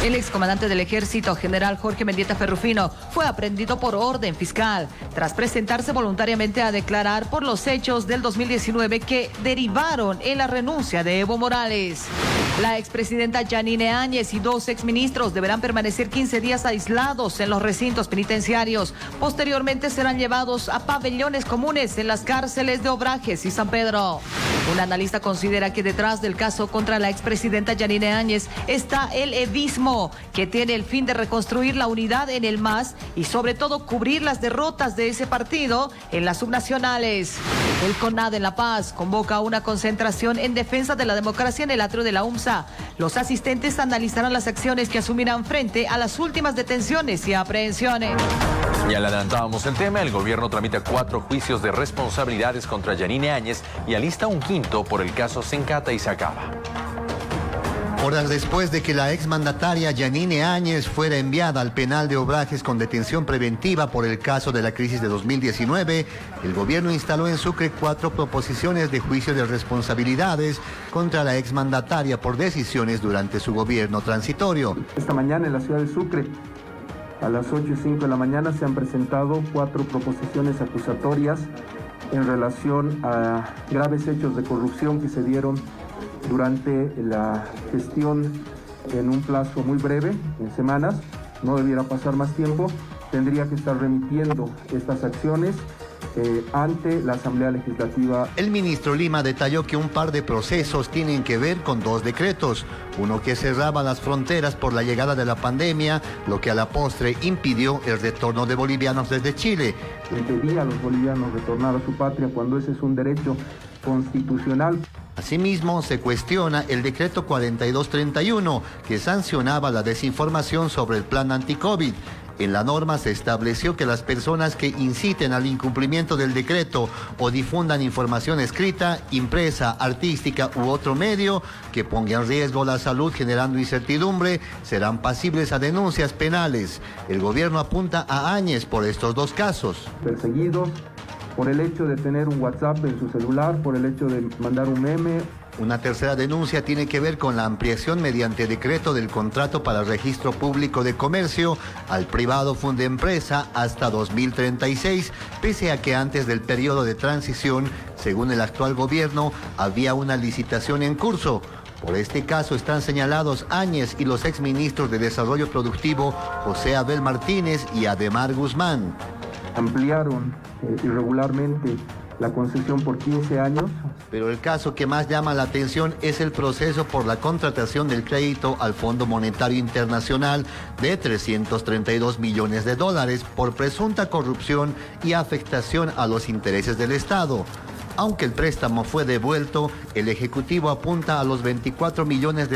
El excomandante del Ejército, general Jorge Mendieta Ferrufino, fue aprehendido por orden fiscal tras presentarse voluntariamente a declarar por los hechos del 2019 que derivaron en la renuncia de Evo Morales. La expresidenta Yanine Áñez y 2 exministros deberán permanecer 15 días aislados en los recintos penitenciarios. Posteriormente serán llevados a pabellones comunes en las cárceles de Obrajes y San Pedro. Un analista considera que detrás del caso contra la expresidenta Yanine Áñez está el evismo, que tiene el fin de reconstruir la unidad en el MAS y sobre todo cubrir las derrotas de ese partido en las subnacionales. El CONADE en La Paz convoca una concentración en defensa de la democracia en el atrio de la UMSA. Los asistentes analizarán las acciones que asumirán frente a las últimas detenciones y aprehensiones. Ya le adelantábamos el tema, el gobierno tramita 4 juicios de responsabilidades contra Yanine Áñez y alista un quinto por el caso Sencata y Sacaba. Horas después de que la exmandataria Yanine Áñez fuera enviada al penal de Obrajes con detención preventiva por el caso de la crisis de 2019, el gobierno instaló en Sucre 4 proposiciones de juicio de responsabilidades contra la exmandataria por decisiones durante su gobierno transitorio. Esta mañana en la ciudad de Sucre, a las 8:05 de la mañana, se han presentado 4 proposiciones acusatorias en relación a graves hechos de corrupción que se dieron durante la gestión en un plazo muy breve, en semanas. No debiera pasar más tiempo. Tendría que estar remitiendo estas acciones ante la Asamblea Legislativa. El ministro Lima detalló que un par de procesos tienen que ver con 2 decretos. Uno que cerraba las fronteras por la llegada de la pandemia, lo que a la postre impidió el retorno de bolivianos desde Chile. Impedía a los bolivianos retornar a su patria cuando ese es un derecho constitucional. Asimismo, se cuestiona el decreto 4231, que sancionaba la desinformación sobre el plan anti-COVID. En la norma se estableció que las personas que inciten al incumplimiento del decreto o difundan información escrita, impresa, artística u otro medio que ponga en riesgo la salud generando incertidumbre, serán pasibles a denuncias penales. El gobierno apunta a Áñez por estos 2 casos. Perseguidos por el hecho de tener un WhatsApp en su celular, por el hecho de mandar un meme. Una tercera denuncia tiene que ver con la ampliación mediante decreto del contrato para registro público de comercio al privado Fundempresa hasta 2036, pese a que antes del periodo de transición, según el actual gobierno, había una licitación en curso. Por este caso están señalados Áñez y los exministros de Desarrollo Productivo José Abel Martínez y Ademar Guzmán. Ampliaron irregularmente la concesión por 15 años. Pero el caso que más llama la atención es el proceso por la contratación del crédito al Fondo Monetario Internacional de $332 millones por presunta corrupción y afectación a los intereses del Estado. Aunque el préstamo fue devuelto, el Ejecutivo apunta a los $24 millones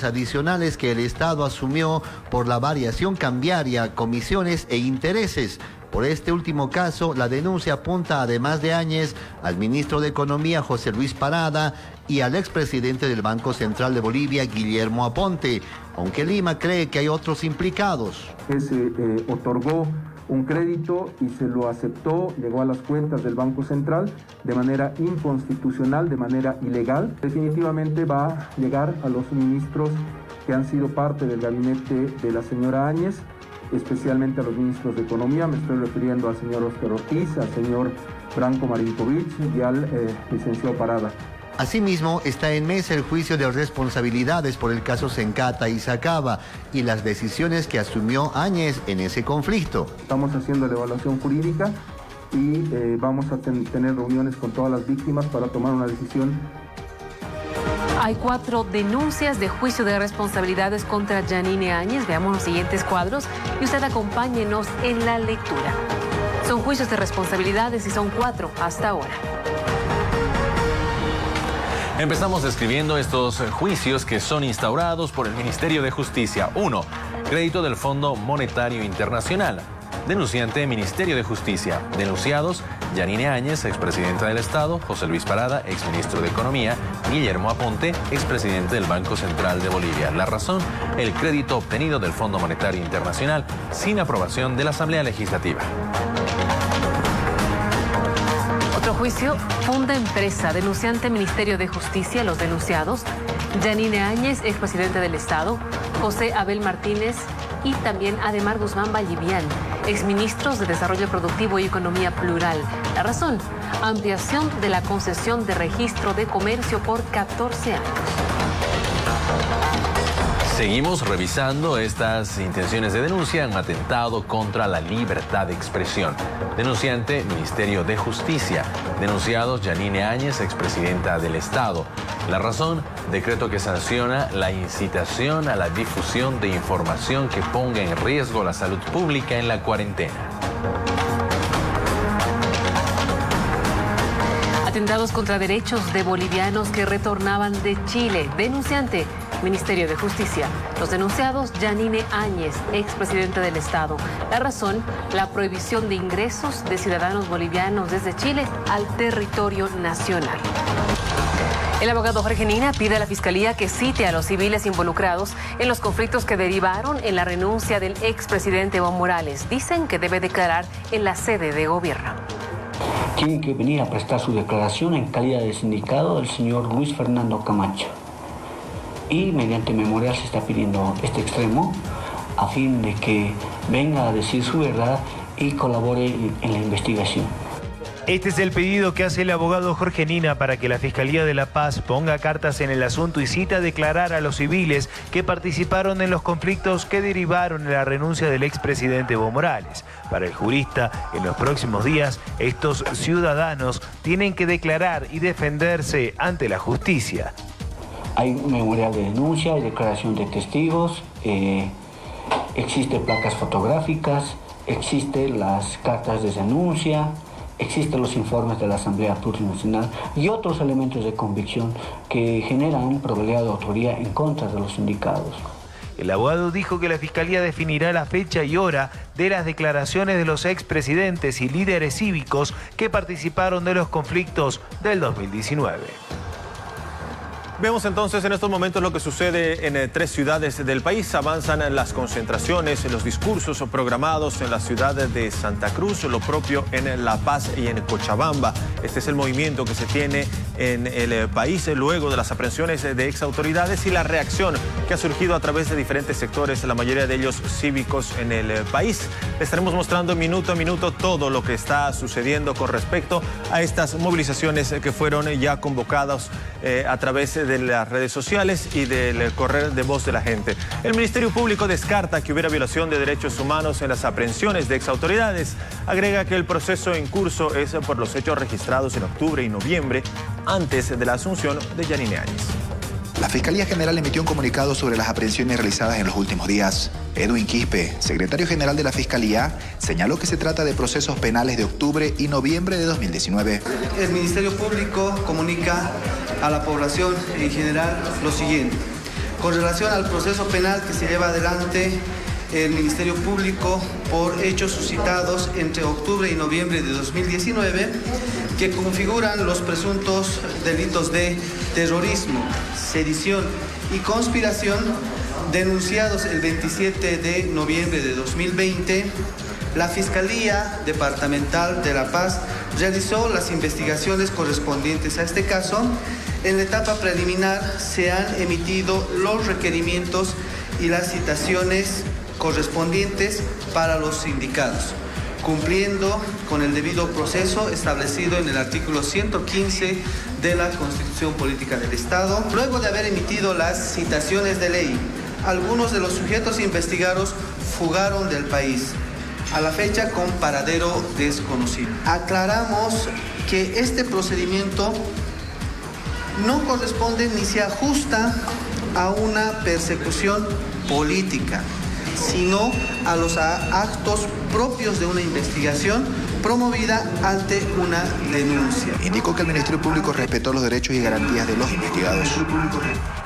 adicionales que el Estado asumió por la variación cambiaria, comisiones e intereses. Por este último caso, la denuncia apunta, además de Áñez, al ministro de Economía, José Luis Parada, y al expresidente del Banco Central de Bolivia, Guillermo Aponte, aunque Lima cree que hay otros implicados. Se otorgó un crédito y se lo aceptó, llegó a las cuentas del Banco Central de manera inconstitucional, de manera ilegal. Definitivamente va a llegar a los ministros que han sido parte del gabinete de la señora Áñez, especialmente a los ministros de Economía. Me estoy refiriendo al señor Óscar Ortiz, al señor Branko Marinkovic y al licenciado Parada. Asimismo, está en mesa el juicio de responsabilidades por el caso Sencata y Sacaba y las decisiones que asumió Áñez en ese conflicto. Estamos haciendo la evaluación jurídica y vamos a tener reuniones con todas las víctimas para tomar una decisión. Hay 4 denuncias de juicio de responsabilidades contra Yanine Áñez. Veamos los siguientes cuadros y usted acompáñenos en la lectura. Son juicios de responsabilidades y son 4 hasta ahora. Empezamos describiendo estos juicios que son instaurados por el Ministerio de Justicia. 1. Crédito del Fondo Monetario Internacional. Denunciante, Ministerio de Justicia. Denunciados, Yanine Áñez, expresidenta del Estado, José Luis Parada, exministro de Economía, Guillermo Aponte, expresidente del Banco Central de Bolivia. La razón, el crédito obtenido del Fondo Monetario Internacional sin aprobación de la Asamblea Legislativa. juicio, Funda Empresa, denunciante Ministerio de Justicia, los denunciados, Yanine Áñez, expresidente del Estado, José Abel Martínez y también Ademar Guzmán Vallivian, exministros de Desarrollo Productivo y Economía Plural. La razón, ampliación de la concesión de registro de comercio por 14 años. Seguimos revisando estas intenciones de denuncia en atentado contra la libertad de expresión. Denunciante, Ministerio de Justicia. Denunciados, Yanine Áñez, expresidenta del Estado. La razón, decreto que sanciona la incitación a la difusión de información que ponga en riesgo la salud pública en la cuarentena. Atentados contra derechos de bolivianos que retornaban de Chile. Denunciante, Ministerio de Justicia. Los denunciados, Yanine Áñez, expresidente del Estado. La razón, la prohibición de ingresos de ciudadanos bolivianos desde Chile al territorio nacional. El abogado Jorge Nina pide a la Fiscalía que cite a los civiles involucrados en los conflictos que derivaron en la renuncia del expresidente Evo Morales. Dicen que debe declarar en la sede de gobierno. Tiene que venir a prestar su declaración en calidad de sindicado del señor Luis Fernando Camacho. Y mediante memorial se está pidiendo este extremo a fin de que venga a decir su verdad y colabore en la investigación. Este es el pedido que hace el abogado Jorge Nina para que la Fiscalía de La Paz ponga cartas en el asunto y cita a declarar a los civiles que participaron en los conflictos que derivaron en la renuncia del expresidente Evo Morales. Para el jurista, en los próximos días, estos ciudadanos tienen que declarar y defenderse ante la justicia. Hay un memorial de denuncia, hay declaración de testigos, existen placas fotográficas, existen las cartas de denuncia, existen los informes de la Asamblea Plurinacional y otros elementos de convicción que generan probabilidad de autoría en contra de los sindicados. El abogado dijo que la Fiscalía definirá la fecha y hora de las declaraciones de los expresidentes y líderes cívicos que participaron de los conflictos del 2019. Vemos entonces en estos momentos lo que sucede en 3 ciudades del país. Avanzan las concentraciones, los discursos programados en la ciudad de Santa Cruz, lo propio en La Paz y en Cochabamba. Este es el movimiento que se tiene en el país luego de las aprehensiones de exautoridades y la reacción que ha surgido a través de diferentes sectores, la mayoría de ellos cívicos en el país. Le estaremos mostrando minuto a minuto todo lo que está sucediendo con respecto a estas movilizaciones que fueron ya convocadas a través de las redes sociales y del correr de voz de la gente. El Ministerio Público descarta que hubiera violación de derechos humanos en las aprehensiones de exautoridades. Agrega que el proceso en curso es por los hechos registrados en octubre y noviembre, antes de la asunción de Yanine Áñez. La Fiscalía General emitió un comunicado sobre las aprehensiones realizadas en los últimos días. Edwin Quispe, secretario general de la Fiscalía, señaló que se trata de procesos penales de octubre y noviembre de 2019. El Ministerio Público comunica a la población en general lo siguiente. Con relación al proceso penal que se lleva adelante el Ministerio Público por hechos suscitados entre octubre y noviembre de 2019, que configuran los presuntos delitos de terrorismo, sedición y conspiración denunciados el 27 de noviembre de 2020, la Fiscalía Departamental de La Paz realizó las investigaciones correspondientes a este caso. En la etapa preliminar se han emitido los requerimientos y las citaciones correspondientes para los sindicados, cumpliendo con el debido proceso establecido en el artículo 115 de la Constitución Política del Estado. Luego de haber emitido las citaciones de ley, algunos de los sujetos investigados fugaron del país, a la fecha con paradero desconocido. Aclaramos que este procedimiento no corresponde ni se ajusta a una persecución política, sino a los actos propios de una investigación promovida ante una denuncia. Indicó que el Ministerio Público respetó los derechos y garantías de los investigados.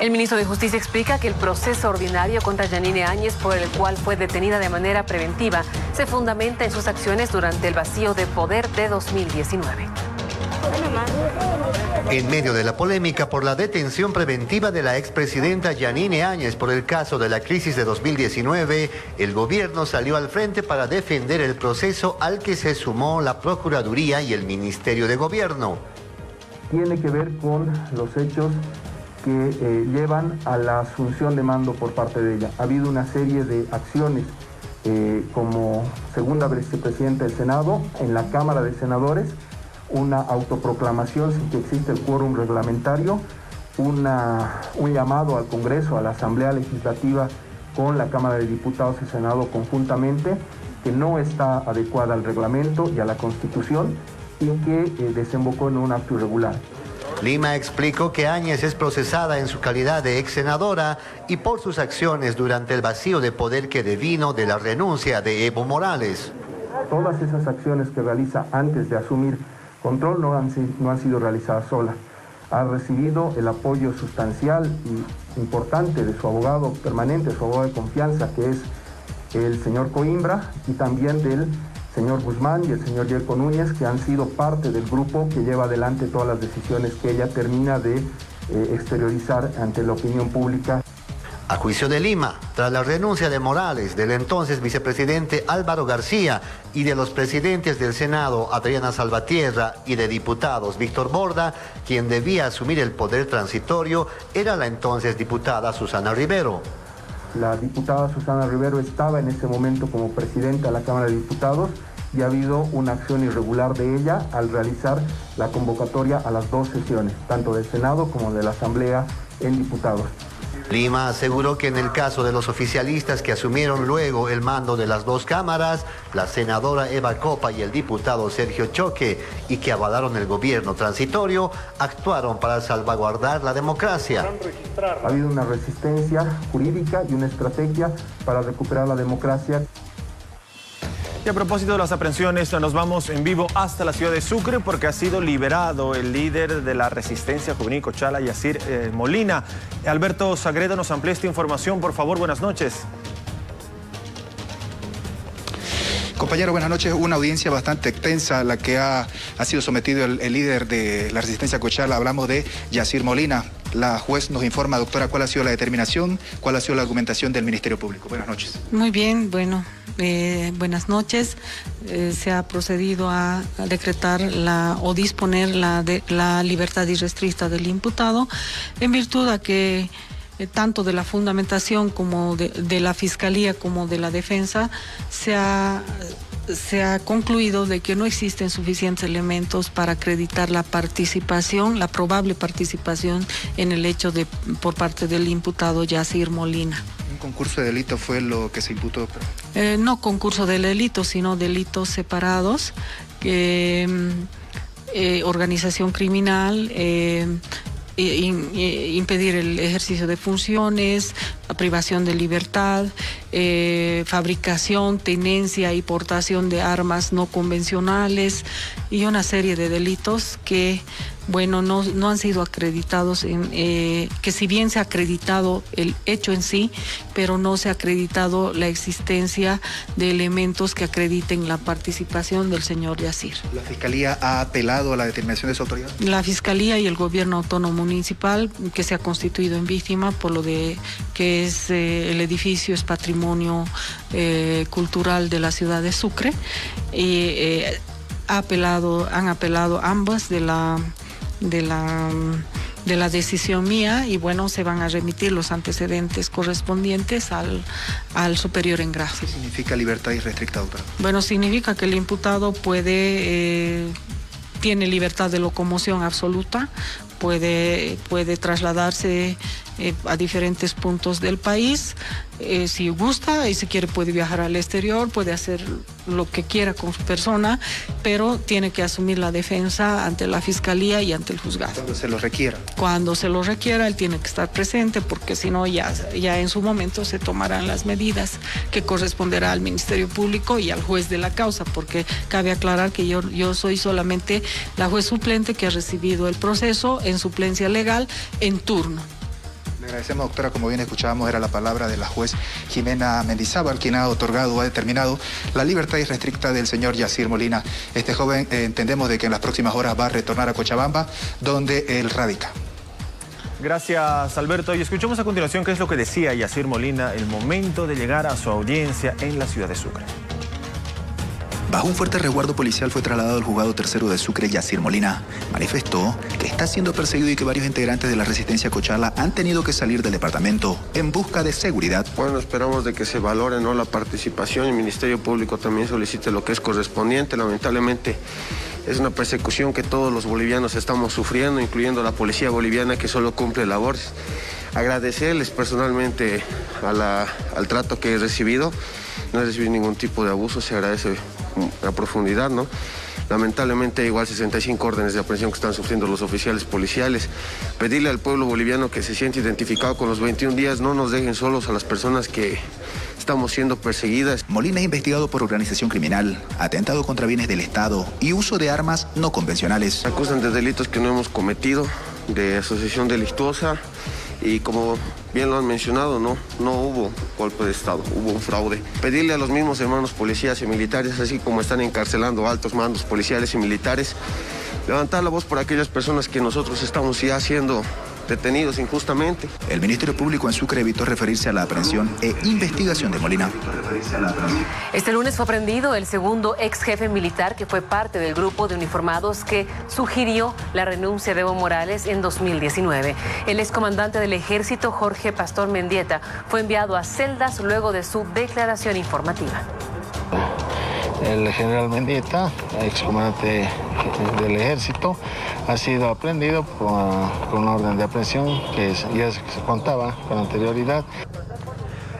El ministro de Justicia explica que el proceso ordinario contra Yanine Áñez, por el cual fue detenida de manera preventiva, se fundamenta en sus acciones durante el vacío de poder de 2019. En medio de la polémica por la detención preventiva de la expresidenta Yanine Áñez por el caso de la crisis de 2019, el gobierno salió al frente para defender el proceso al que se sumó la Procuraduría y el Ministerio de Gobierno. Tiene que ver con los hechos que llevan a la asunción de mando por parte de ella. Ha habido una serie de acciones como segunda vicepresidenta del Senado, en la Cámara de Senadores, una autoproclamación sin que existe el quórum reglamentario, un llamado al Congreso, a la Asamblea Legislativa con la Cámara de Diputados y Senado conjuntamente, que no está adecuada al reglamento y a la Constitución y que desembocó en un acto irregular. Lima explicó que Áñez es procesada en su calidad de ex senadora y por sus acciones durante el vacío de poder que devino de la renuncia de Evo Morales. Todas esas acciones que realiza antes de asumir control no han sido realizadas sola. Ha recibido el apoyo sustancial y importante de su abogado permanente, su abogado de confianza, que es el señor Coimbra, y también del señor Guzmán y el señor Yelko Núñez, que han sido parte del grupo que lleva adelante todas las decisiones que ella termina de exteriorizar ante la opinión pública. A juicio de Lima, tras la renuncia de Morales, del entonces vicepresidente Álvaro García y de los presidentes del Senado, Adriana Salvatierra, y de diputados, Víctor Borda, quien debía asumir el poder transitorio era la entonces diputada Susana Rivero. La diputada Susana Rivero estaba en ese momento como presidenta de la Cámara de Diputados y ha habido una acción irregular de ella al realizar la convocatoria a las dos sesiones, tanto del Senado como de la Asamblea en Diputados. Lima aseguró que en el caso de los oficialistas que asumieron luego el mando de las dos cámaras, la senadora Eva Copa y el diputado Sergio Choque, y que avalaron el gobierno transitorio, actuaron para salvaguardar la democracia. Ha habido una resistencia jurídica y una estrategia para recuperar la democracia. Y a propósito de las aprehensiones, nos vamos en vivo hasta la ciudad de Sucre porque ha sido liberado el líder de la resistencia juvenil Cochala, Yacir Molina. Alberto Sagredo nos amplía esta información, por favor, buenas noches. Compañero, buenas noches. Una audiencia bastante extensa a la que ha sido sometido el líder de la resistencia Cochala. Hablamos de Yacir Molina. La juez nos informa, doctora, cuál ha sido la determinación, cuál ha sido la argumentación del Ministerio Público. Buenas noches. Muy bien, bueno, buenas noches. Se ha procedido a decretar o disponer la libertad irrestricta del imputado en virtud a que tanto de la fundamentación como de la Fiscalía como de la defensa se ha concluido de que no existen suficientes elementos para acreditar la participación, la probable participación en el hecho por parte del imputado Yacir Molina. ¿Un concurso de delito fue lo que se imputó? No concurso de delito, sino delitos separados, organización criminal, impedir el ejercicio de funciones, privación de libertad, fabricación, tenencia y portación de armas no convencionales y una serie de delitos que, bueno, no han sido acreditados, que si bien se ha acreditado el hecho en sí, pero no se ha acreditado la existencia de elementos que acrediten la participación del señor Yacir. ¿La Fiscalía ha apelado a la determinación de su autoridad? La Fiscalía y el Gobierno Autónomo Municipal, que se ha constituido en víctima por lo de que es el edificio es patrimonio cultural de la ciudad de Sucre, y han apelado ambas de la decisión mía y bueno, se van a remitir los antecedentes correspondientes al superior en grado. ¿Qué significa libertad irrestricta, doctora? Bueno, significa que el imputado tiene libertad de locomoción absoluta, puede trasladarse a diferentes puntos del país, si gusta y si quiere puede viajar al exterior, puede hacer lo que quiera con su persona, pero tiene que asumir la defensa ante la Fiscalía y ante el juzgado. Cuando se lo requiera. Cuando se lo requiera, él tiene que estar presente, porque si no ya en su momento se tomarán las medidas que corresponderá al Ministerio Público y al juez de la causa, porque cabe aclarar que yo soy solamente la juez suplente que ha recibido el proceso en suplencia legal en turno. Le Agradecemos, doctora, como bien escuchábamos, era la palabra de la juez Jimena Mendizábal, quien ha otorgado o ha determinado la libertad irrestricta del señor Yacir Molina. Este joven entendemos de que en las próximas horas va a retornar a Cochabamba, donde él radica. Gracias, Alberto. Y escuchamos a continuación qué es lo que decía Yacir Molina el momento de llegar a su audiencia en la ciudad de Sucre. Bajo un fuerte resguardo policial fue trasladado al juzgado tercero de Sucre. Yacir Molina manifestó que está siendo perseguido y que varios integrantes de la resistencia Cochala han tenido que salir del departamento en busca de seguridad. Bueno, esperamos de que se valore, ¿no?, la participación. El Ministerio Público también solicite lo que es correspondiente. Lamentablemente es una persecución que todos los bolivianos estamos sufriendo, incluyendo la policía boliviana, que solo cumple labores. Agradecerles personalmente al trato que he recibido. No he recibido ningún tipo de abuso, se agradece a profundidad, ¿no? Lamentablemente hay igual 65 órdenes de aprehensión que están sufriendo los oficiales policiales. Pedirle al pueblo boliviano que se siente identificado con los 21 días, no nos dejen solos a las personas que estamos siendo perseguidas. Molina es investigado por organización criminal, atentado contra bienes del Estado y uso de armas no convencionales. Se acusan de delitos que no hemos cometido, de asociación delictuosa, y como bien lo han mencionado, no hubo golpe de Estado, hubo un fraude. Pedirle a los mismos hermanos policías y militares, así como están encarcelando altos mandos policiales y militares, levantar la voz por aquellas personas que nosotros estamos ya siendo detenidos injustamente. El Ministerio Público en Sucre evitó referirse a la aprehensión e investigación de Molina. Este lunes fue aprendido el segundo ex jefe militar que fue parte del grupo de uniformados que sugirió la renuncia de Evo Morales en 2019. El excomandante del ejército, Jorge Pastor Mendieta, fue enviado a celdas luego de su declaración informativa. El general Mendieta, excomandante del ejército, ha sido aprehendido con orden de aprehensión que ya se contaba con anterioridad.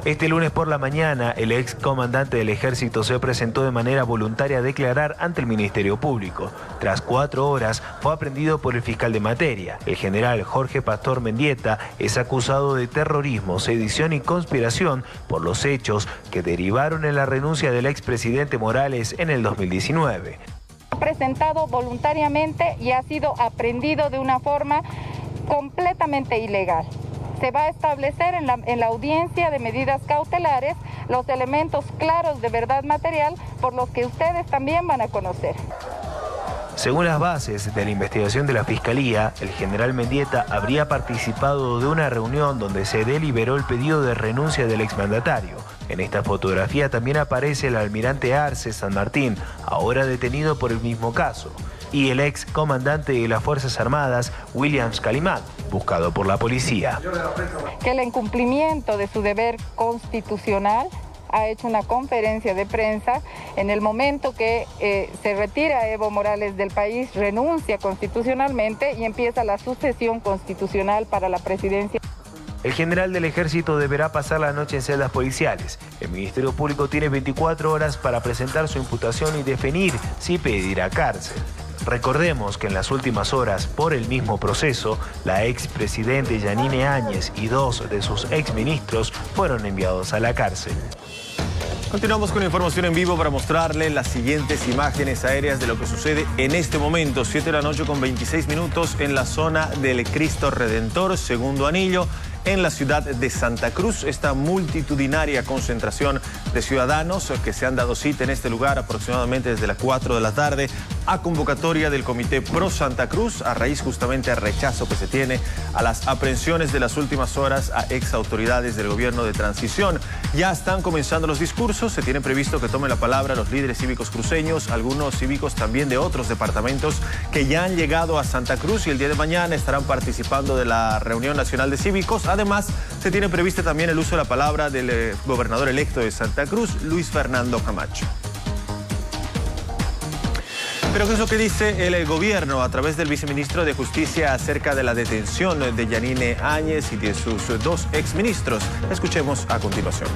Este lunes por la mañana, el ex comandante del ejército se presentó de manera voluntaria a declarar ante el Ministerio Público. Tras 4 horas, fue aprehendido por el fiscal de materia. El general Jorge Pastor Mendieta es acusado de terrorismo, sedición y conspiración por los hechos que derivaron en la renuncia del expresidente Morales en el 2019. Presentado voluntariamente y ha sido aprehendido de una forma completamente ilegal. Se va a establecer en la audiencia de medidas cautelares los elementos claros de verdad material por los que ustedes también van a conocer. Según las bases de la investigación de la Fiscalía, el general Mendieta habría participado de una reunión donde se deliberó el pedido de renuncia del exmandatario. En esta fotografía también aparece el almirante Arce San Martín, ahora detenido por el mismo caso, y el ex comandante de las Fuerzas Armadas, Williams Calimán, buscado por la policía. Que el incumplimiento de su deber constitucional ha hecho una conferencia de prensa en el momento que se retira Evo Morales del país, renuncia constitucionalmente y empieza la sucesión constitucional para la presidencia. El general del ejército deberá pasar la noche en celdas policiales. El Ministerio Público tiene 24 horas para presentar su imputación y definir si pedirá cárcel. Recordemos que en las últimas horas, por el mismo proceso, la expresidente Yanine Áñez y 2 de sus exministros fueron enviados a la cárcel. Continuamos con información en vivo para mostrarle las siguientes imágenes aéreas de lo que sucede en este momento, 7 de la noche con 26 minutos en la zona del Cristo Redentor, segundo anillo, en la ciudad de Santa Cruz. Esta multitudinaria concentración de ciudadanos que se han dado cita en este lugar aproximadamente desde las 4 de la tarde a convocatoria del Comité Pro Santa Cruz a raíz justamente del rechazo que se tiene a las aprehensiones de las últimas horas a ex autoridades del gobierno de transición. Ya están comenzando los discursos, se tiene previsto que tomen la palabra los líderes cívicos cruceños, algunos cívicos también de otros departamentos que ya han llegado a Santa Cruz y el día de mañana estarán participando de la reunión nacional de cívicos. Además, se tiene prevista también el uso de la palabra del gobernador electo de Santa Cruz, Luis Fernando Camacho. Pero ¿qué es lo que dice el gobierno a través del viceministro de Justicia acerca de la detención de Yanine Áñez y de sus 2 exministros? Escuchemos a continuación.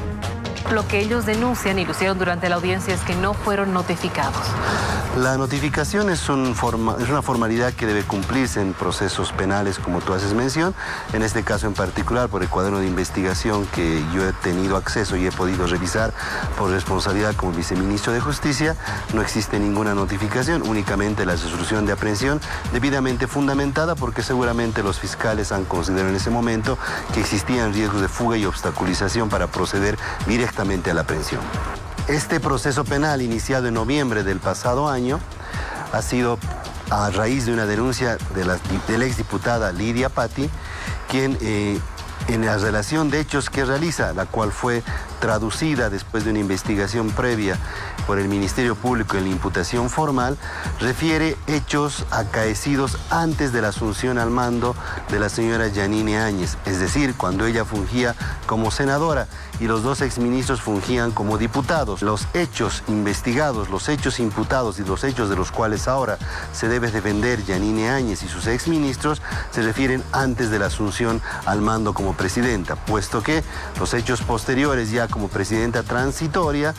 Lo que ellos denuncian y lo hicieron durante la audiencia es que no fueron notificados. La notificación es una formalidad que debe cumplirse en procesos penales, como tú haces mención. En este caso en particular, por el cuaderno de investigación que yo he tenido acceso y he podido revisar por responsabilidad como viceministro de Justicia, no existe ninguna notificación, únicamente la resolución de aprehensión debidamente fundamentada, porque seguramente los fiscales han considerado en ese momento que existían riesgos de fuga y obstaculización para proceder directamente a la aprehensión. Este proceso penal, iniciado en noviembre del pasado año, ha sido a raíz de una denuncia de la exdiputada Lidia Patti, quien en la relación de hechos que realiza, la cual fue traducida después de una investigación previa por el Ministerio Público en la imputación formal, refiere hechos acaecidos antes de la asunción al mando de la señora Yanine Áñez, es decir, cuando ella fungía como senadora y los dos exministros fungían como diputados. Los hechos investigados, los hechos imputados y los hechos de los cuales ahora se debe defender Yanine Áñez y sus exministros se refieren antes de la asunción al mando como presidenta, puesto que los hechos posteriores ya como presidenta transitoria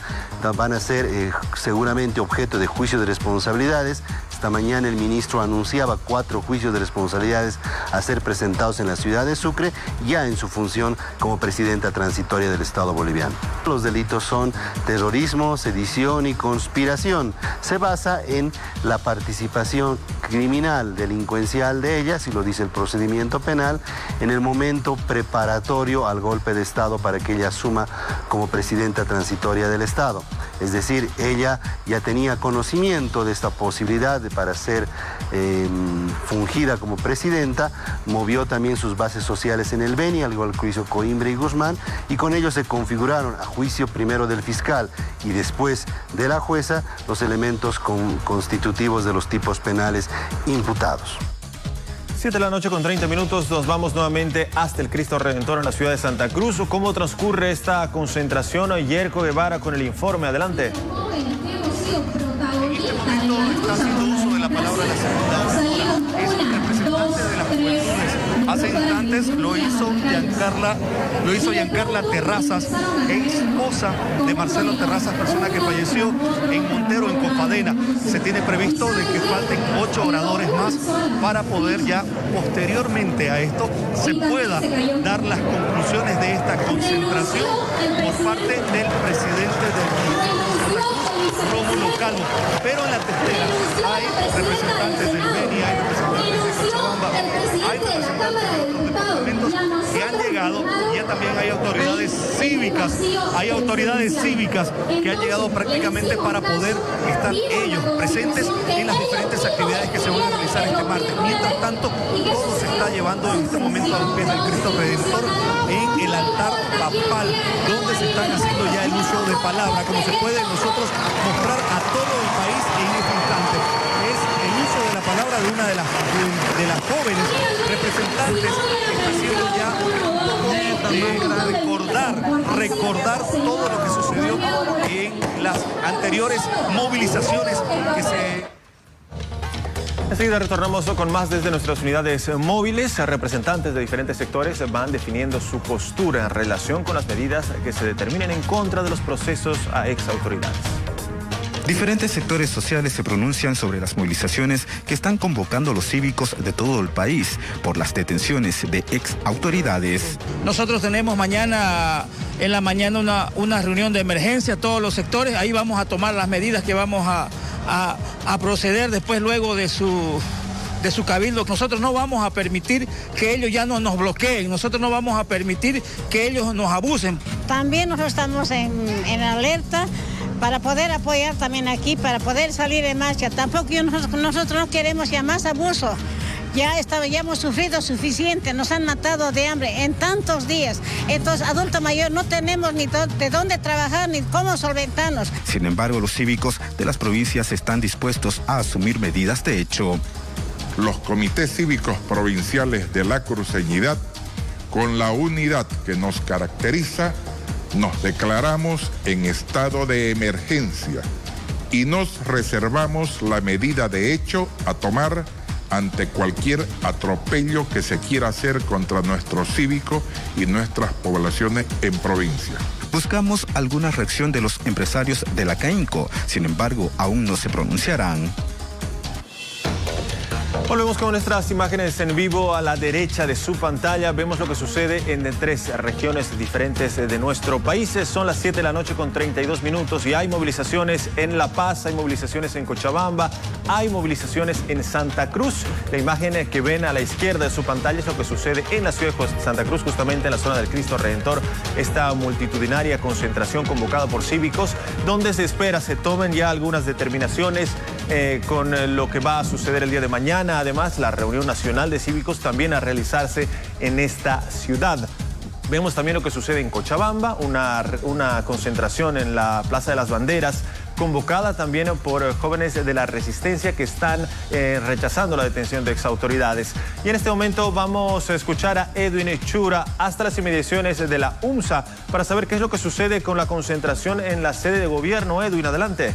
van a ser seguramente objeto de juicio de responsabilidades. Esta mañana el ministro anunciaba 4 juicios de responsabilidades a ser presentados en la ciudad de Sucre, ya en su función como presidenta transitoria del Estado boliviano. Los delitos son terrorismo, sedición y conspiración. Se basa en la participación criminal, delincuencial de ella, si lo dice el procedimiento penal, en el momento preparatorio al golpe de Estado para que ella asuma como presidenta transitoria del Estado. Es decir, ella ya tenía conocimiento de esta posibilidad para ser fungida como presidenta, movió también sus bases sociales en el Beni, al igual que hizo Coimbra y Guzmán, y con ello se configuraron, a juicio primero del fiscal y después de la jueza, los elementos constitutivos de los tipos penales imputados. 7 de la noche con 30 minutos, nos vamos nuevamente hasta el Cristo Redentor en la ciudad de Santa Cruz. ¿Cómo transcurre esta concentración? Yerko Guevara con el informe, adelante. En este momento está haciendo uso de la palabra la segunda hora. Es el representante de las juventudes. Hace instantes lo hizo Giancarla Terrazas, esposa de Marcelo Terrazas, persona que falleció en Montero, en Cofadena. Se tiene previsto de que falten 8 oradores más para poder ya posteriormente a esto se pueda dar las conclusiones de esta concentración por parte del presidente del municipio, Rómulo Calvo. Pero en la testera hay representantes del Beni, hay representantes de Cochabamba, hay representantes de otros departamentos que han llegado, y ya también hay autoridades cívicas que han llegado prácticamente para poder estar ellos presentes en las diferentes actividades que se van a realizar este martes. Mientras tanto, todo se está llevando en este momento a los pies del Cristo Redentor en el altar papal, donde se están haciendo ya el uso de palabra, como se puede nosotros mostrar a todo el país en este instante. Es el uso de la palabra de una de las jóvenes representantes que está haciendo ya recordar todo lo que sucedió en las anteriores movilizaciones que se... Enseguida retornamos con más desde nuestras unidades móviles. Representantes de diferentes sectores van definiendo su postura en relación con las medidas que se determinen en contra de los procesos a exautoridades. Diferentes sectores sociales se pronuncian sobre las movilizaciones que están convocando los cívicos de todo el país por las detenciones de ex autoridades. Nosotros tenemos en la mañana una reunión de emergencia, todos los sectores, ahí vamos a tomar las medidas que vamos a proceder después luego de su cabildo. Nosotros no vamos a permitir que ellos ya no nos bloqueen, nosotros no vamos a permitir que ellos nos abusen. También nosotros estamos en alerta para poder apoyar también aquí, para poder salir en marcha. Tampoco nosotros no queremos ya más abuso. Ya hemos sufrido suficiente, nos han matado de hambre en tantos días. Entonces, adulto mayor, no tenemos ni de dónde trabajar ni cómo solventarnos. Sin embargo, los cívicos de las provincias están dispuestos a asumir medidas de hecho. Los comités cívicos provinciales de la Cruceñidad, con la unidad que nos caracteriza, nos declaramos en estado de emergencia y nos reservamos la medida de hecho a tomar ante cualquier atropello que se quiera hacer contra nuestros cívicos y nuestras poblaciones en provincia. Buscamos alguna reacción de los empresarios de la CAINCO, sin embargo, aún no se pronunciarán. Volvemos con nuestras imágenes en vivo. A la derecha de su pantalla vemos lo que sucede en 3 regiones diferentes de nuestro país. Son las 7 de la noche con 32 minutos y hay movilizaciones en La Paz, hay movilizaciones en Cochabamba, hay movilizaciones en Santa Cruz. La imagen que ven a la izquierda de su pantalla es lo que sucede en la ciudad de Santa Cruz, justamente en la zona del Cristo Redentor. Esta multitudinaria concentración convocada por cívicos, donde se espera se tomen ya algunas determinaciones con lo que va a suceder el día de mañana. Además, la reunión nacional de cívicos también a realizarse en esta ciudad. Vemos también lo que sucede en Cochabamba, una concentración en la Plaza de las Banderas, convocada también por jóvenes de la resistencia que están rechazando la detención de exautoridades. Y en este momento vamos a escuchar a Edwin Chura hasta las inmediaciones de la UMSA para saber qué es lo que sucede con la concentración en la sede de gobierno. Edwin, adelante.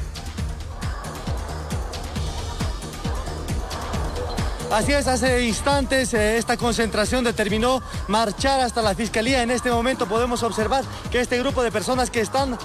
Así es, hace instantes esta concentración determinó marchar hasta la Fiscalía. En este momento podemos observar que este grupo de personas que están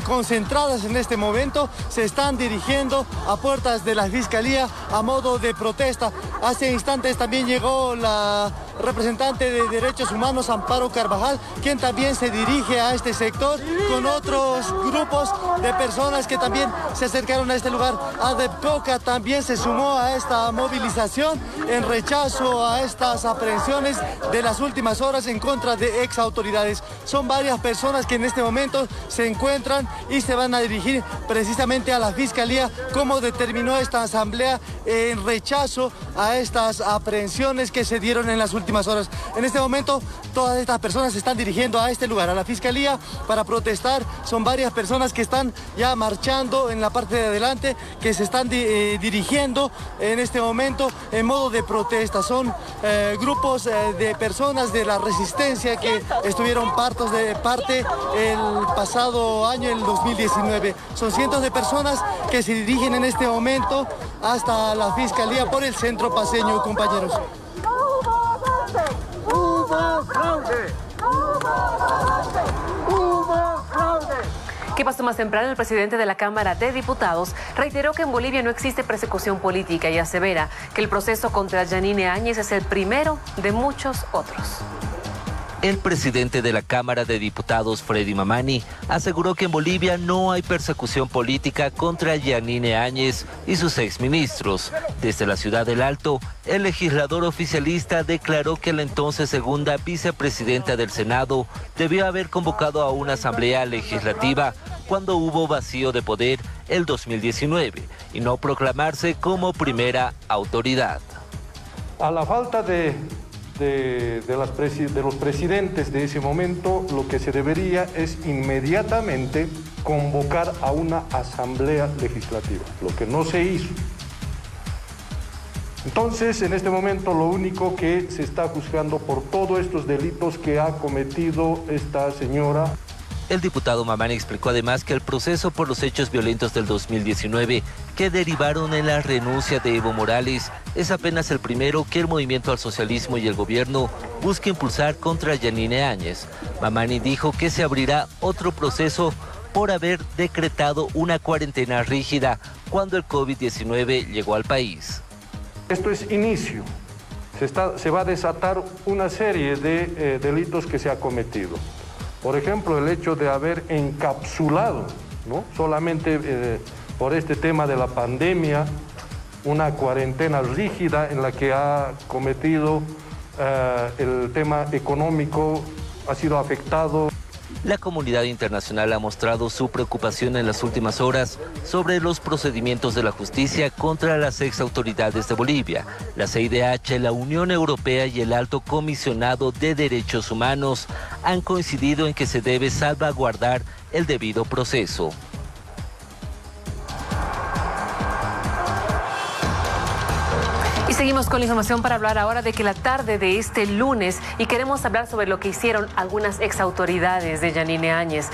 concentradas en este momento se están dirigiendo a puertas de la Fiscalía a modo de protesta. Hace instantes también llegó la representante de Derechos Humanos, Amparo Carvajal, quien también se dirige a este sector con otros grupos de personas que también se acercaron a este lugar. ADEPCOCA también se sumó a esta movilización en rechazo a estas aprehensiones de las últimas horas en contra de ex autoridades. Son varias personas que en este momento se encuentran y se van a dirigir precisamente a la Fiscalía, como determinó esta asamblea en rechazo a estas aprehensiones que se dieron en las últimas horas. En este momento todas estas personas se están dirigiendo a este lugar, a la Fiscalía, para protestar. Son varias personas que están ya marchando en la parte de adelante, que se están dirigiendo en este momento en modo de protesta. Son grupos de personas de la resistencia que estuvieron parte el pasado año, el 2019. Son cientos de personas que se dirigen en este momento hasta la Fiscalía por el centro paceño, compañeros. ¡Hubo fraude! ¡Hubo fraude! ¿Qué pasó más temprano? El presidente de la Cámara de Diputados reiteró que en Bolivia no existe persecución política y asevera que el proceso contra Yanine Áñez es el primero de muchos otros. El presidente de la Cámara de Diputados, Freddy Mamani, aseguró que en Bolivia no hay persecución política contra Yanine Áñez y sus exministros. Desde la ciudad del Alto, el legislador oficialista declaró que la entonces segunda vicepresidenta del Senado debió haber convocado a una asamblea legislativa cuando hubo vacío de poder el 2019 y no proclamarse como primera autoridad. A la falta de los presidentes de ese momento, lo que se debería es inmediatamente convocar a una asamblea legislativa, lo que no se hizo. Entonces, en este momento, lo único que se está juzgando por todos estos delitos que ha cometido esta señora. El diputado Mamani explicó además que el proceso por los hechos violentos del 2019 que derivaron en la renuncia de Evo Morales es apenas el primero que el movimiento al socialismo y el gobierno busca impulsar contra Yanine Áñez. Mamani dijo que se abrirá otro proceso por haber decretado una cuarentena rígida cuando el COVID-19 llegó al país. Esto es inicio. Se va a desatar una serie de delitos que se ha cometido. Por ejemplo, el hecho de haber encapsulado, ¿no?, solamente por este tema de la pandemia, una cuarentena rígida en la que ha cometido el tema económico, ha sido afectado. La comunidad internacional ha mostrado su preocupación en las últimas horas sobre los procedimientos de la justicia contra las exautoridades de Bolivia. La CIDH, la Unión Europea y el Alto Comisionado de Derechos Humanos han coincidido en que se debe salvaguardar el debido proceso. Y seguimos con la información para hablar ahora de que la tarde de este lunes, y queremos hablar sobre lo que hicieron algunas exautoridades de Yanine Áñez.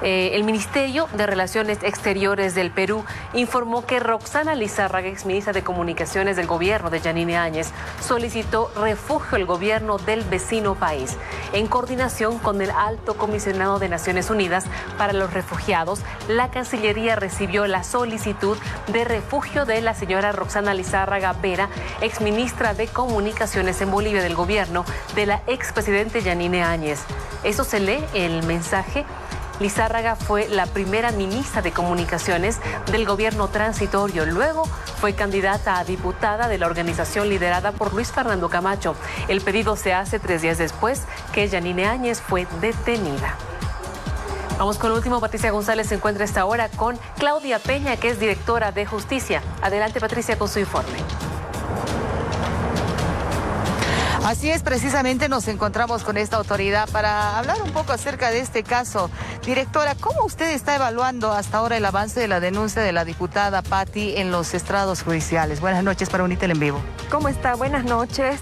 El Ministerio de Relaciones Exteriores del Perú informó que Roxana Lizárraga, exministra de Comunicaciones del gobierno de Yanine Áñez, solicitó refugio al gobierno del vecino país. En coordinación con el Alto Comisionado de Naciones Unidas para los Refugiados, la Cancillería recibió la solicitud de refugio de la señora Roxana Lizárraga Vera, exministra de Comunicaciones en Bolivia del gobierno de la expresidente Yanine Áñez. Eso se lee en el mensaje. Lizárraga fue la primera ministra de Comunicaciones del gobierno transitorio. Luego fue candidata a diputada de la organización liderada por Luis Fernando Camacho. El pedido se hace 3 días después que Yanine Áñez fue detenida. Vamos con lo último. Patricia González se encuentra a esta hora con Claudia Peña, que es directora de Justicia. Adelante, Patricia, con su informe. Así es, precisamente nos encontramos con esta autoridad para hablar un poco acerca de este caso. Directora, ¿cómo usted está evaluando hasta ahora el avance de la denuncia de la diputada Patti en los estrados judiciales? Buenas noches para Unitel en vivo. ¿Cómo está? Buenas noches.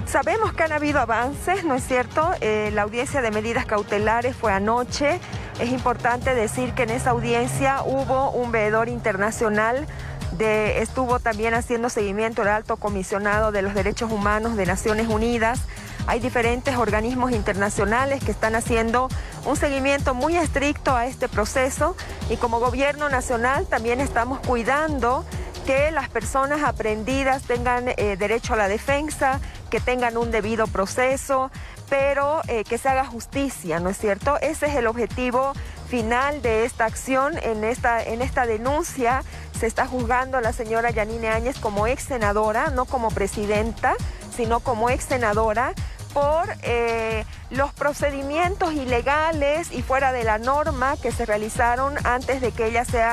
Sabemos que han habido avances, ¿no es cierto? La audiencia de medidas cautelares fue anoche. Es importante decir que en esa audiencia hubo un veedor internacional. Estuvo también haciendo seguimiento el Alto Comisionado de los Derechos Humanos de Naciones Unidas. Hay diferentes organismos internacionales que están haciendo un seguimiento muy estricto a este proceso y como gobierno nacional también estamos cuidando que las personas aprehendidas tengan derecho a la defensa, que tengan un debido proceso, pero que se haga justicia, ¿no es cierto? Ese es el objetivo final de esta acción. En esta denuncia se está juzgando a la señora Yanine Áñez como ex senadora, no como presidenta, sino como ex senadora, por los procedimientos ilegales y fuera de la norma que se realizaron antes de que ella se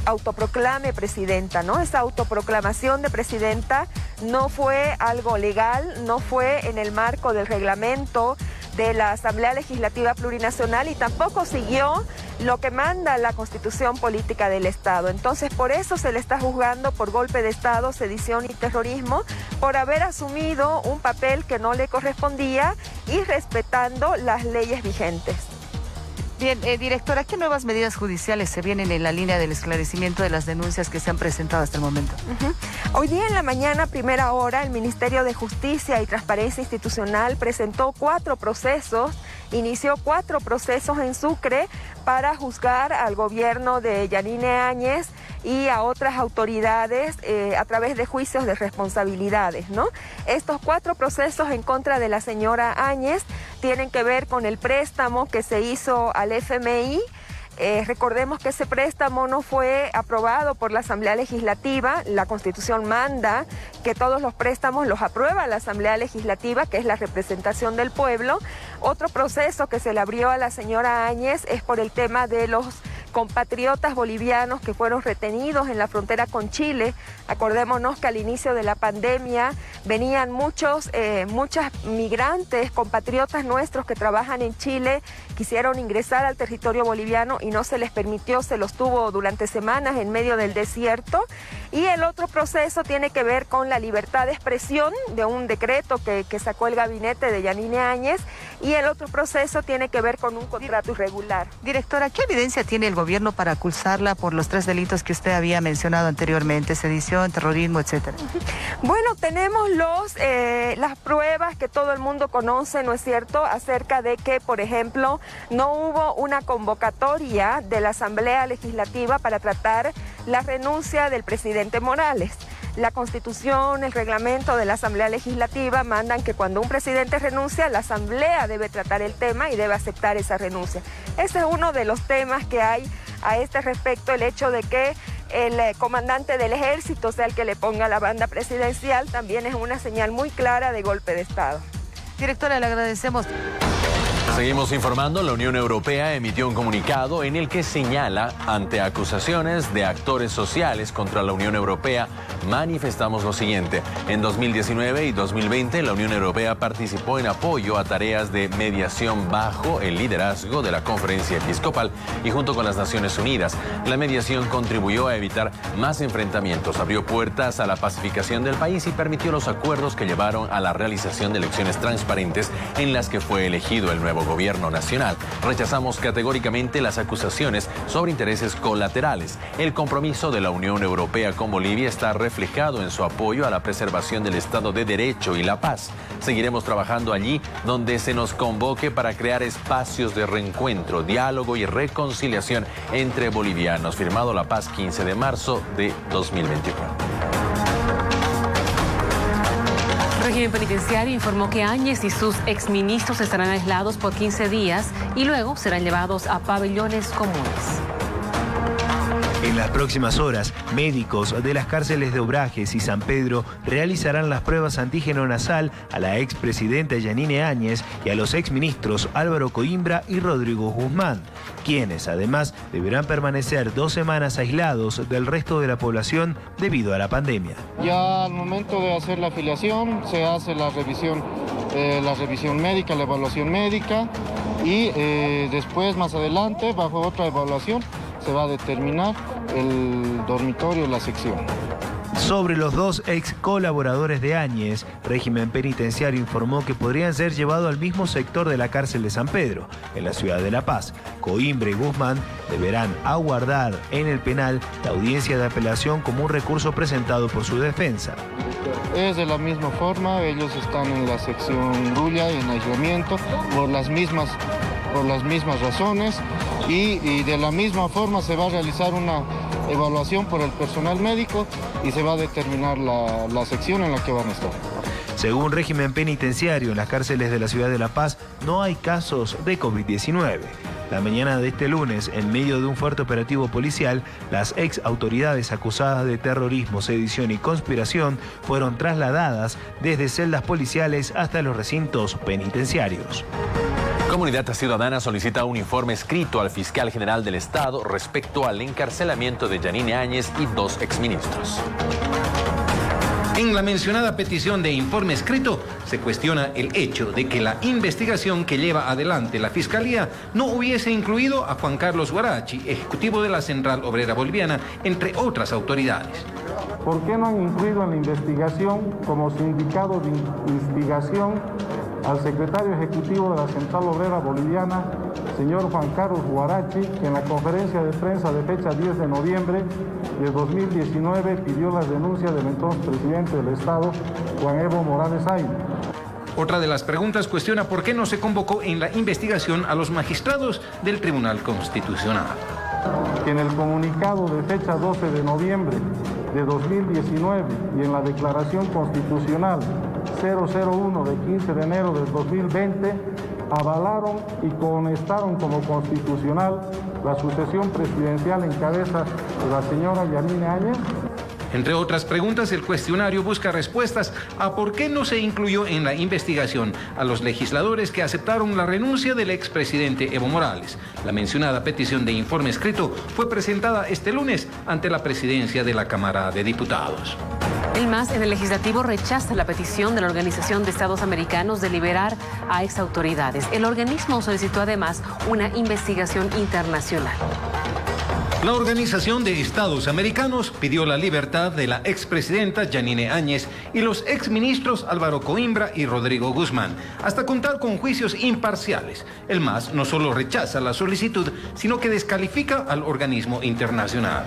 autoproclame presidenta, ¿no? Esa autoproclamación de presidenta no fue algo legal, no fue en el marco del reglamento de la Asamblea Legislativa Plurinacional y tampoco siguió lo que manda la Constitución Política del Estado. Entonces, por eso se le está juzgando por golpe de Estado, sedición y terrorismo, por haber asumido un papel que no le correspondía y respetando las leyes vigentes. Bien, directora, ¿qué nuevas medidas judiciales se vienen en la línea del esclarecimiento de las denuncias que se han presentado hasta el momento? Hoy día en la mañana, primera hora, el Ministerio de Justicia y Transparencia Institucional presentó 4 procesos, inició 4 procesos en Sucre para juzgar al gobierno de Yanine Áñez y a otras autoridades a través de juicios de responsabilidades, ¿no? Estos 4 procesos en contra de la señora Áñez tienen que ver con el préstamo que se hizo al FMI. Recordemos que ese préstamo no fue aprobado por la Asamblea Legislativa. La Constitución manda que todos los préstamos los aprueba la Asamblea Legislativa, que es la representación del pueblo. Otro proceso que se le abrió a la señora Áñez es por el tema de los compatriotas bolivianos que fueron retenidos en la frontera con Chile. Acordémonos que al inicio de la pandemia venían muchas migrantes, compatriotas nuestros que trabajan en Chile, quisieron ingresar al territorio boliviano y no se les permitió, se los tuvo durante semanas en medio del desierto. Y el otro proceso tiene que ver con la libertad de expresión de un decreto que sacó el gabinete de Yanine Áñez, y el otro proceso tiene que ver con un contrato irregular. Directora, ¿qué evidencia tiene el gobierno para acusarla por los 3 delitos que usted había mencionado anteriormente, sedición, terrorismo, etcétera? Bueno, tenemos las pruebas que todo el mundo conoce, ¿no es cierto?, acerca de que, por ejemplo, no hubo una convocatoria de la Asamblea Legislativa para tratar la renuncia del presidente Morales. La Constitución, el reglamento de la Asamblea Legislativa mandan que cuando un presidente renuncia, la Asamblea debe tratar el tema y debe aceptar esa renuncia. Ese es uno de los temas que hay a este respecto, el hecho de que el comandante del ejército sea el que le ponga la banda presidencial, también es una señal muy clara de golpe de Estado. Directora, le agradecemos. Seguimos informando. La Unión Europea emitió un comunicado en el que señala, ante acusaciones de actores sociales contra la Unión Europea, manifestamos lo siguiente. En 2019 y 2020, la Unión Europea participó en apoyo a tareas de mediación bajo el liderazgo de la Conferencia Episcopal y junto con las Naciones Unidas. La mediación contribuyó a evitar más enfrentamientos, abrió puertas a la pacificación del país y permitió los acuerdos que llevaron a la realización de elecciones transparentes en las que fue elegido el nuevo nuevo gobierno nacional. Rechazamos categóricamente las acusaciones sobre intereses colaterales. El compromiso de la Unión Europea con Bolivia está reflejado en su apoyo a la preservación del Estado de Derecho y la paz. Seguiremos trabajando allí donde se nos convoque para crear espacios de reencuentro, diálogo y reconciliación entre bolivianos. Firmado La Paz, 15 de marzo de 2021. El régimen penitenciario informó que Áñez y sus exministros estarán aislados por 15 días y luego serán llevados a pabellones comunes. En las próximas horas, médicos de las cárceles de Obrajes y San Pedro realizarán las pruebas antígeno nasal a la expresidenta Yanine Áñez y a los exministros Álvaro Coimbra y Rodrigo Guzmán, quienes además deberán permanecer 2 semanas aislados del resto de la población debido a la pandemia. Ya al momento de hacer la afiliación se hace la revisión médica, la evaluación médica y después más adelante bajo otra evaluación se va a determinar el dormitorio, la sección. Sobre los 2 ex colaboradores de Áñez, régimen penitenciario informó que podrían ser llevados al mismo sector de la cárcel de San Pedro, en la ciudad de La Paz. Coimbra y Guzmán deberán aguardar en el penal la audiencia de apelación como un recurso presentado por su defensa. Es de la misma forma, ellos están en la sección Rulla y en aislamiento por las mismas razones y de la misma forma se va a realizar una evaluación por el personal médico y se va a determinar la sección en la que van a estar. Según régimen penitenciario, en las cárceles de la ciudad de La Paz no hay casos de COVID-19. La mañana de este lunes, en medio de un fuerte operativo policial, las ex autoridades acusadas de terrorismo, sedición y conspiración fueron trasladadas desde celdas policiales hasta los recintos penitenciarios. Comunidad Ciudadana solicita un informe escrito al fiscal general del Estado respecto al encarcelamiento de Yanine Áñez y 2 exministros. En la mencionada petición de informe escrito, se cuestiona el hecho de que la investigación que lleva adelante la Fiscalía no hubiese incluido a Juan Carlos Huarachi, ejecutivo de la Central Obrera Boliviana, entre otras autoridades. ¿Por qué no han incluido en la investigación como sindicado de investigación al secretario ejecutivo de la Central Obrera Boliviana, señor Juan Carlos Huarachi, que en la conferencia de prensa de fecha 10 de noviembre de 2019 pidió la renuncia del entonces presidente del Estado, Juan Evo Morales Ayma? Otra de las preguntas cuestiona por qué no se convocó en la investigación a los magistrados del Tribunal Constitucional. Que en el comunicado de fecha 12 de noviembre de 2019 y en la declaración constitucional 001 de 15 de enero del 2020 avalaron y conestaron como constitucional la sucesión presidencial en cabeza de la señora Yanine Áñez. Entre otras preguntas, el cuestionario busca respuestas a por qué no se incluyó en la investigación a los legisladores que aceptaron la renuncia del expresidente Evo Morales. La mencionada petición de informe escrito fue presentada este lunes ante la presidencia de la Cámara de Diputados. El MAS en el Legislativo rechaza la petición de la Organización de Estados Americanos de liberar a exautoridades. El organismo solicitó además una investigación internacional. La Organización de Estados Americanos pidió la libertad de la expresidenta Yanine Áñez y los exministros Álvaro Coimbra y Rodrigo Guzmán, hasta contar con juicios imparciales. El MAS no solo rechaza la solicitud, sino que descalifica al organismo internacional.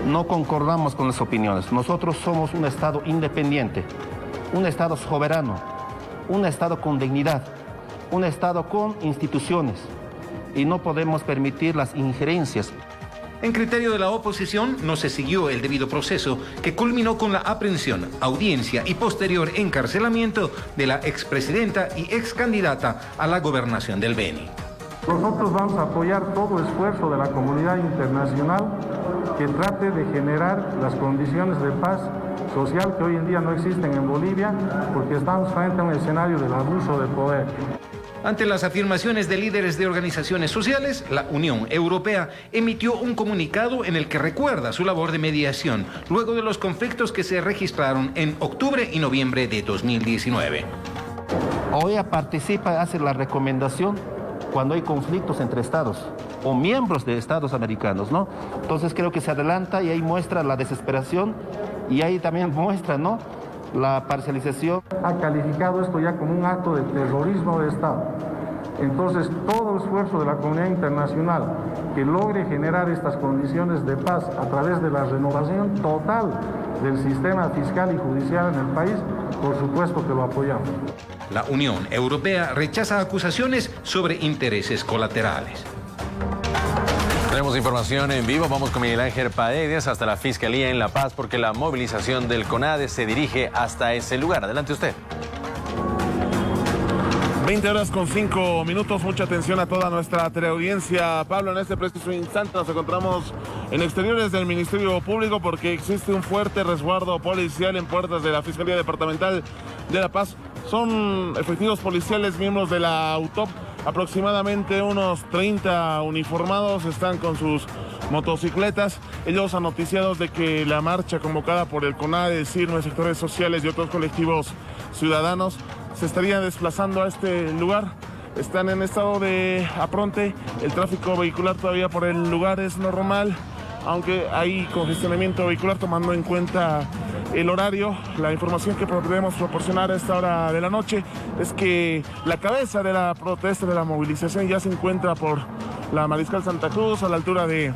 No concordamos con las opiniones. Nosotros somos un Estado independiente, un Estado soberano, un Estado con dignidad, un Estado con instituciones y no podemos permitir las injerencias. En criterio de la oposición, no se siguió el debido proceso que culminó con la aprehensión, audiencia y posterior encarcelamiento de la expresidenta y excandidata a la gobernación del Beni. Nosotros vamos a apoyar todo esfuerzo de la comunidad internacional que trate de generar las condiciones de paz social que hoy en día no existen en Bolivia porque estamos frente a un escenario del abuso de poder. Ante las afirmaciones de líderes de organizaciones sociales, la Unión Europea emitió un comunicado en el que recuerda su labor de mediación luego de los conflictos que se registraron en octubre y noviembre de 2019. OEA participa, hace la recomendación cuando hay conflictos entre estados o miembros de estados americanos, ¿no? Entonces creo que se adelanta y ahí muestra la desesperación y ahí también muestra, ¿no?, la parcialización. Ha calificado esto ya como un acto de terrorismo de Estado. Entonces, todo esfuerzo de la comunidad internacional que logre generar estas condiciones de paz a través de la renovación total del sistema fiscal y judicial en el país, por supuesto que lo apoyamos. La Unión Europea rechaza acusaciones sobre intereses colaterales. Tenemos información en vivo, vamos con Miguel Ángel Paredes hasta la Fiscalía en La Paz porque la movilización del CONADE se dirige hasta ese lugar. Adelante usted. 20 horas con 5 minutos, mucha atención a toda nuestra teleaudiencia. Pablo, en este preciso instante nos encontramos en exteriores del Ministerio Público porque existe un fuerte resguardo policial en puertas de la Fiscalía Departamental de La Paz. Son efectivos policiales, miembros de la AUTOP, aproximadamente unos 30 uniformados, están con sus motocicletas. Ellos han noticiado de que la marcha convocada por el CONADE, CIRME, sectores sociales y otros colectivos ciudadanos se estarían desplazando a este lugar. Están en estado de apronte, el tráfico vehicular todavía por el lugar es normal, aunque hay congestionamiento vehicular tomando en cuenta el horario. La información que podemos proporcionar a esta hora de la noche es que la cabeza de la protesta, de la movilización, ya se encuentra por la Mariscal Santa Cruz, a la altura de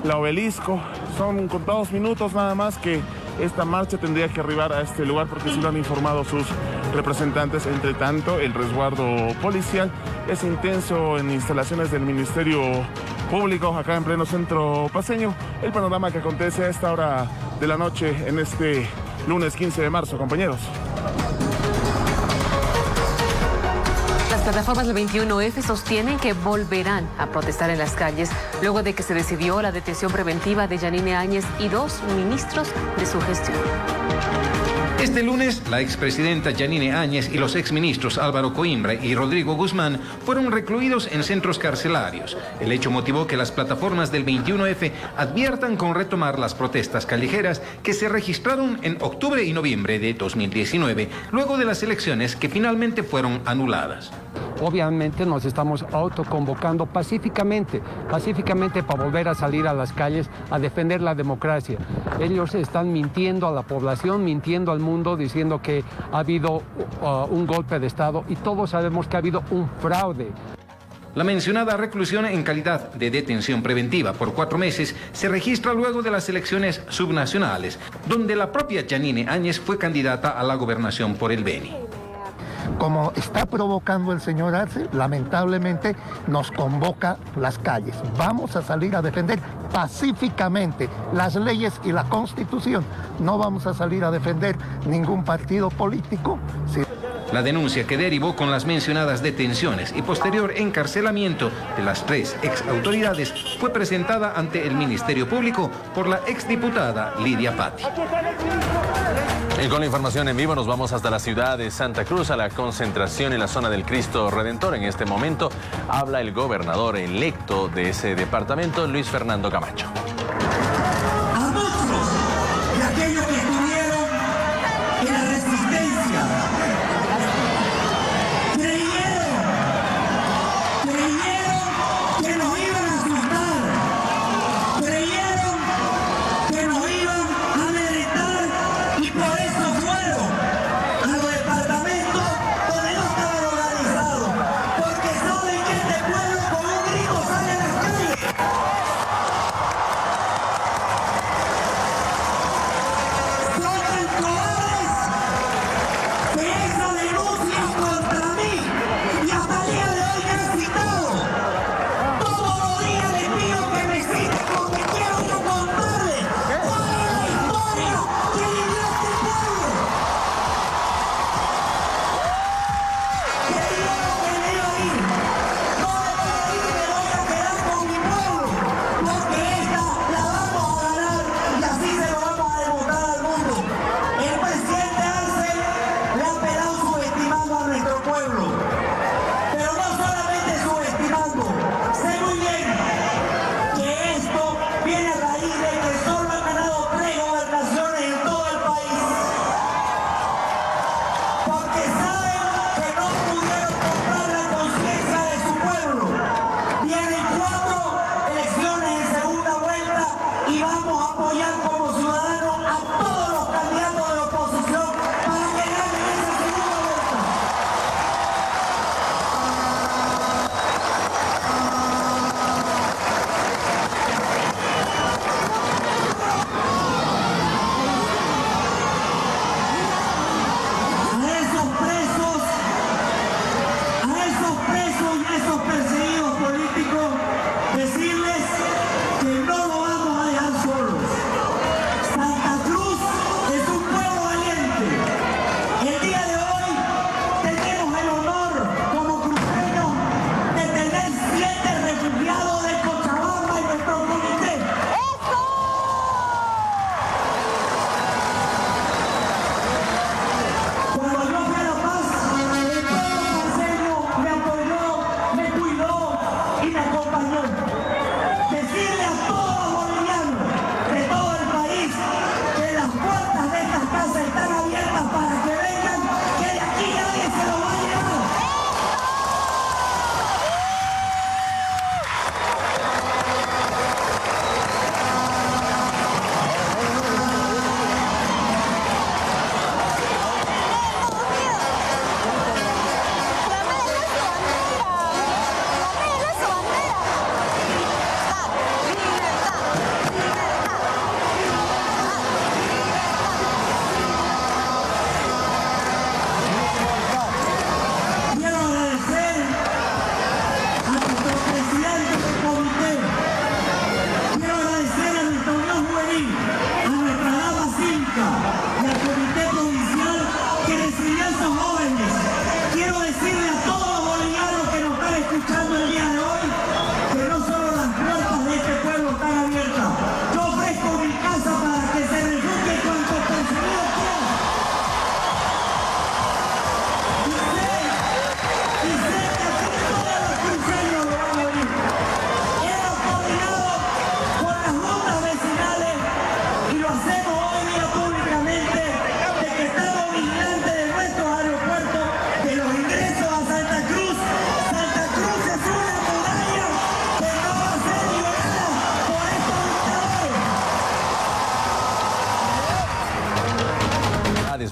la Obelisco. Son contados minutos nada más que esta marcha tendría que arribar a este lugar porque sí lo han informado sus representantes. Entre tanto, el resguardo policial es intenso en instalaciones del Ministerio Público, acá en pleno centro paceño. El panorama que acontece a esta hora de la noche en este lunes 15 de marzo, compañeros. Las plataformas del 21F sostienen que volverán a protestar en las calles luego de que se decidió la detención preventiva de Yanine Áñez y 2 ministros de su gestión. Este lunes, la expresidenta Yanine Áñez y los exministros Álvaro Coimbra y Rodrigo Guzmán fueron recluidos en centros carcelarios. El hecho motivó que las plataformas del 21F adviertan con retomar las protestas callejeras que se registraron en octubre y noviembre de 2019, luego de las elecciones que finalmente fueron anuladas. Obviamente nos estamos autoconvocando pacíficamente para volver a salir a las calles a defender la democracia. Ellos están mintiendo a la población, mintiendo al mundo, diciendo que ha habido un golpe de Estado y todos sabemos que ha habido un fraude. La mencionada reclusión en calidad de detención preventiva por 4 meses se registra luego de las elecciones subnacionales, donde la propia Yanine Áñez fue candidata a la gobernación por el Beni. Como está provocando el señor Arce, lamentablemente nos convoca las calles. Vamos a salir a defender pacíficamente las leyes y la Constitución. No vamos a salir a defender ningún partido político. La denuncia que derivó con las mencionadas detenciones y posterior encarcelamiento de las 3 exautoridades fue presentada ante el Ministerio Público por la exdiputada Lidia Patti. Y con la información en vivo nos vamos hasta la ciudad de Santa Cruz a la concentración en la zona del Cristo Redentor. En este momento habla el gobernador electo de ese departamento, Luis Fernando Camacho. A muchos de aquellos que estuvieron en la resistencia creyeron que nos iban a asustar, creyeron que nos iban a amedrentar y por eso fueron a los departamentos donde no estaban organizados, porque saben que este pueblo con un grito sale a las calles.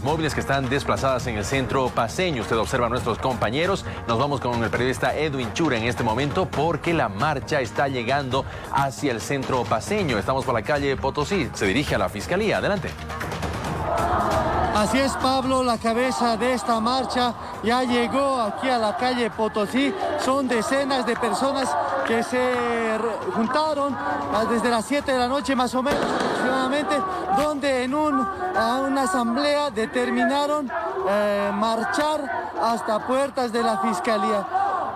móviles que están desplazadas en el centro paceño. Usted observa a nuestros compañeros. Nos vamos con el periodista Edwin Chura en este momento porque la marcha está llegando hacia el centro paceño. Estamos por la calle Potosí. Se dirige a la Fiscalía. Adelante. Así es, Pablo, la cabeza de esta marcha ya llegó aquí a la calle Potosí. Son decenas de personas que se juntaron desde las 7 de la noche más o menos aproximadamente, donde en una asamblea determinaron marchar hasta puertas de la Fiscalía.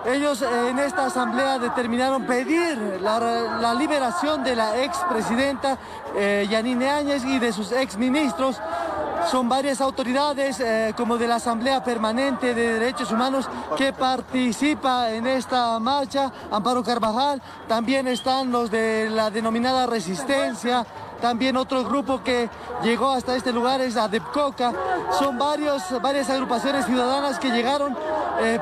Ellos en esta asamblea determinaron pedir la liberación de la expresidenta Yanine Áñez y de sus exministros. Son varias autoridades como de la Asamblea Permanente de Derechos Humanos que participa en esta marcha. Amparo Carvajal, también están los de la denominada Resistencia. También otro grupo que llegó hasta este lugar es ADEPCOCA. Son varias agrupaciones ciudadanas que llegaron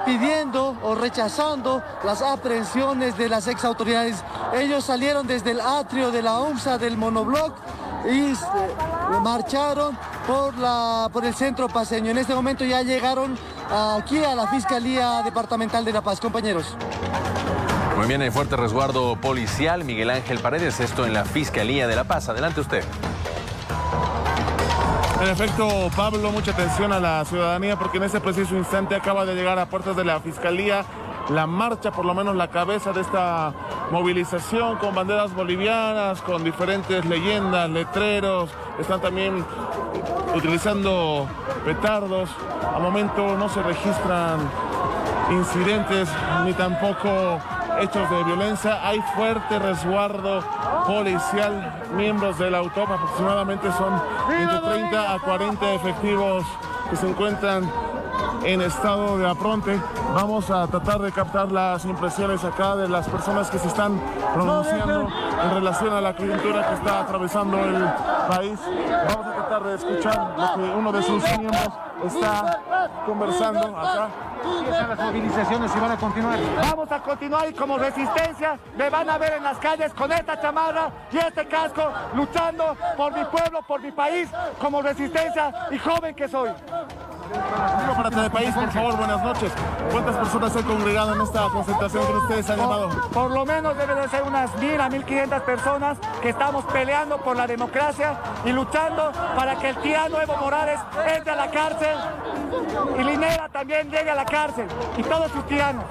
pidiendo o rechazando las aprehensiones de las exautoridades. Ellos salieron desde el atrio de la UMSA del monobloc y marcharon por el centro paceño. En este momento ya llegaron aquí a la Fiscalía Departamental de La Paz. Compañeros. Muy bien, hay fuerte resguardo policial. Miguel Ángel Paredes, esto en la Fiscalía de La Paz. Adelante usted. En efecto, Pablo, mucha atención a la ciudadanía porque en ese preciso instante acaba de llegar a puertas de la Fiscalía la marcha, por lo menos la cabeza de esta movilización con banderas bolivianas, con diferentes leyendas, letreros. Están también utilizando petardos. A momento no se registran incidentes ni tampoco hechos de violencia. Hay fuerte resguardo policial. Miembros de la UTOP aproximadamente son entre 30 a 40 efectivos que se encuentran en estado de apronte. Vamos a tratar de captar las impresiones acá de las personas que se están pronunciando en relación a la coyuntura que está atravesando el país. Vamos a tratar de escuchar lo que uno de sus miembros está conversando acá. Las movilizaciones y van a continuar. Vamos a continuar y como resistencia me van a ver en las calles con esta chamarra y este casco luchando por mi pueblo, por mi país, como resistencia y joven que soy. Para Telepaís, por favor, buenas noches. ¿Cuántas personas se han congregado en esta concentración que ustedes han llamado? Por lo menos deben de ser unas 1.000 a 1.500 personas que estamos peleando por la democracia y luchando para que el tirano Evo Morales entre a la cárcel y Linera también llegue a la cárcel y todos sus tiranos.